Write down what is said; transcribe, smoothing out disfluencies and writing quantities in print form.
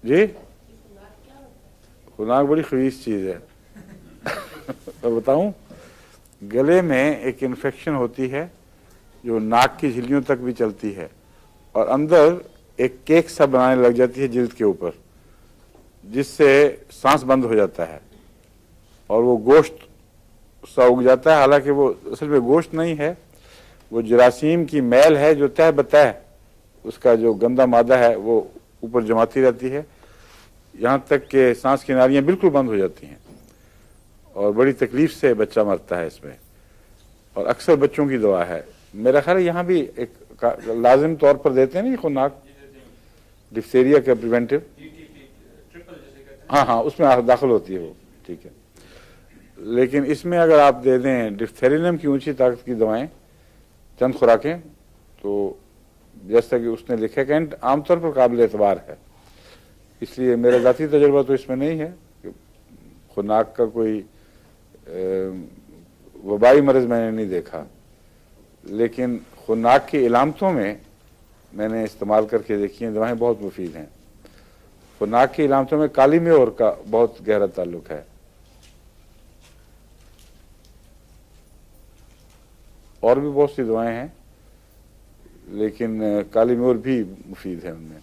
जी, खुनाक बड़ी खबीस चीज़ है। मैं बताऊं, गले में एक इन्फेक्शन होती है जो नाक की झिल्लियों तक भी चलती है, और अंदर एक केक सा बनाने लग जाती है जिल्द के ऊपर, जिससे सांस बंद हो जाता है और वो गोश्त सा उग जाता है। हालांकि वो असल में गोश्त नहीं है, वो जरासीम की मैल है जो तह बतह उसका जो गंदा मादा है वो ऊपर जमाती रहती है, यहाँ तक कि सांस की नालियाँ बिल्कुल बंद हो जाती हैं और बड़ी तकलीफ से बच्चा मरता है इसमें, और अक्सर बच्चों की दवा है। मेरा ख्याल है यहाँ भी एक लाजिम तौर पर देते हैं ना खुनाक, डिप्थीरिया का प्रिवेंटिव। हाँ हाँ, उसमें दाखिल होती है वो, ठीक है। लेकिन इसमें अगर आप दे दें डिप्थेरियम की ऊंची ताकत की दवाएं, चंद खुराकें, तो जैसा कि उसने लिखा कि आमतौर पर काबिल एतबार है। इसलिए मेरा ज़ाती तजुर्बा तो इसमें नहीं है कि खुनाक का कोई वबाई मर्ज़ मैंने नहीं देखा, लेकिन खुनाक की इलामतों में मैंने इस्तेमाल करके देखी हैं दवाएं, बहुत मुफीद हैं। खुनाक की इलामतों में काली म्योर का बहुत गहरा ताल्लुक है, और भी बहुत सी दवाएं हैं, लेकिन काली म्योर भी मुफीद है उनमें।